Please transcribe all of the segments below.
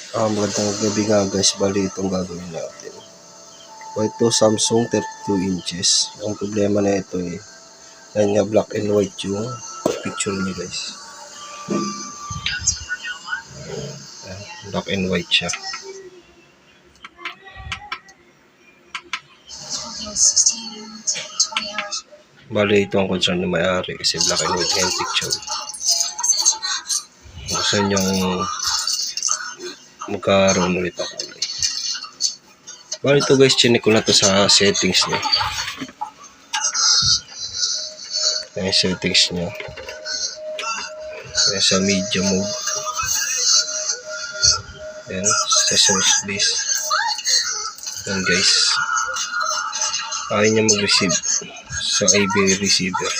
Magandang gabi nga guys, bali itong gagawin natin. Ito Samsung 32 inches. Ang problema na ito yan nga black and white yung picture niya guys. Yan, black and white siya. Bali ito ang concern na may-ari kasi black and white yung picture. Gusto niyang magkaroon ulit ang kulay. Bali ito guys, chinik ko na to sa settings niya. Yung settings niya. Yan sa media mode. Yan, sa source base. Yan guys. Ayaw niya mag-receive sa AV receiver.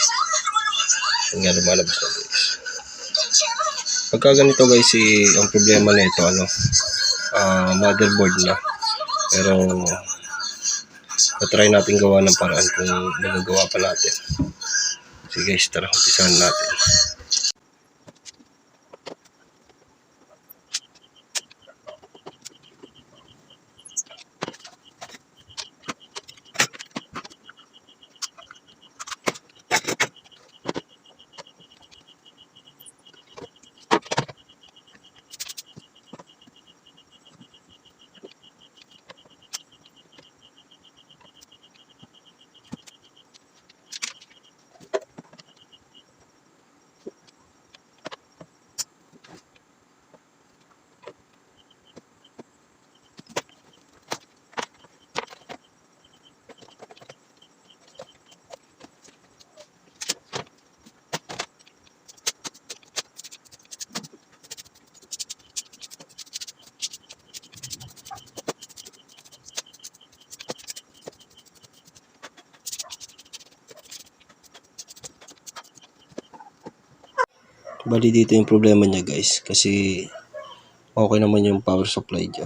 Yan nga lumalabas na guys. Pagka ganito guys, ang problema na ito, motherboard na. Pero try natin gawa ng paraan kung magagawa pa natin. Sige guys, tara, umpisahan natin. Bali dito yung problema niya guys, kasi okay naman yung power supply niya.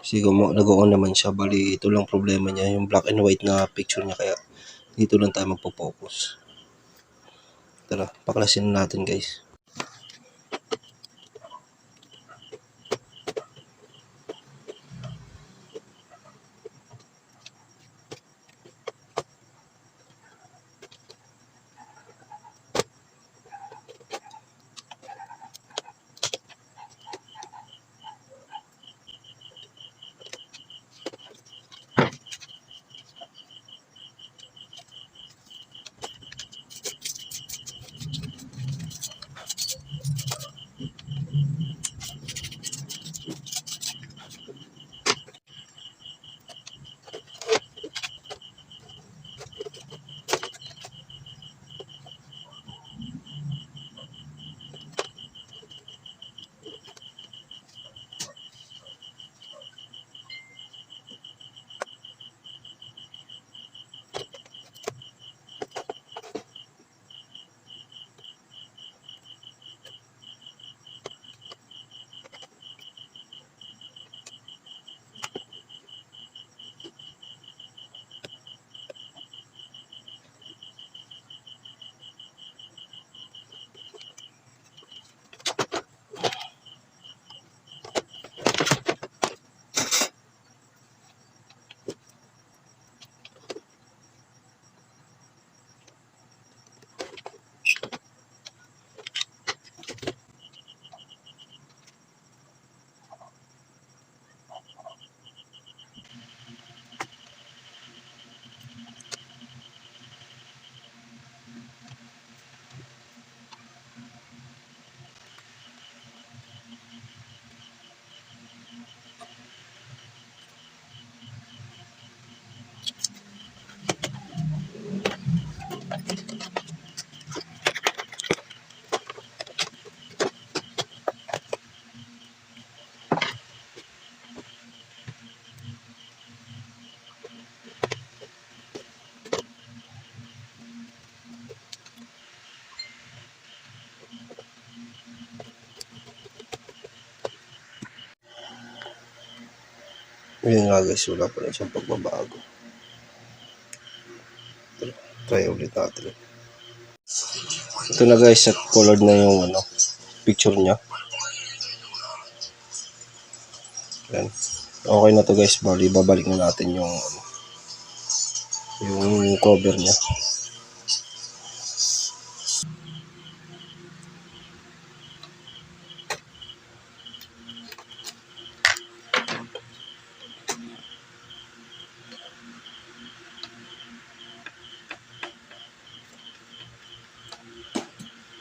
Kasi nag-on naman siya. Bali ito lang problema niya, yung black and white na picture niya, kaya dito lang tayo magpo-focus. Tara, paklasin natin guys. Ayun nga guys, wala pa rin siyang pagbabago. Try ulit natin. Ito na guys, at colored na yung picture niya. Yan. Okay na to guys, bali babalik na natin yung cover niya.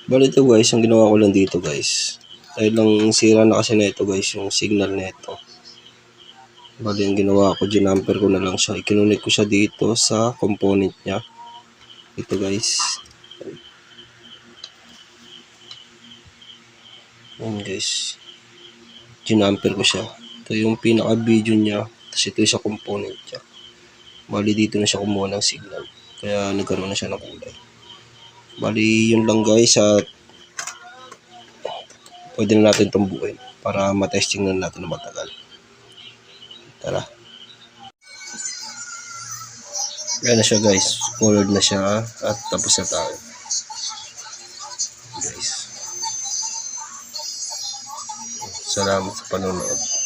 Bali ito guys, ang ginawa ko lang dito guys, dahil lang sira na kasi na ito guys, yung signal na ito. Bali ang ginawa ko, ginamper ko na lang siya, ikinunik ko siya dito sa component niya. Ito guys. Yan guys. Ginamper ko siya. Ito yung pinaka video niya, tapos ito yung sa component niya. Bali dito na siya kumuha ng signal, kaya nagkaroon na siya ng kulay. Bali yun lang guys, at pwede na natin itong buuin para matesting na natin na matagal. Tara. Ayan na siya guys, colored na siya at tapos na tayo guys. Salamat sa panonood.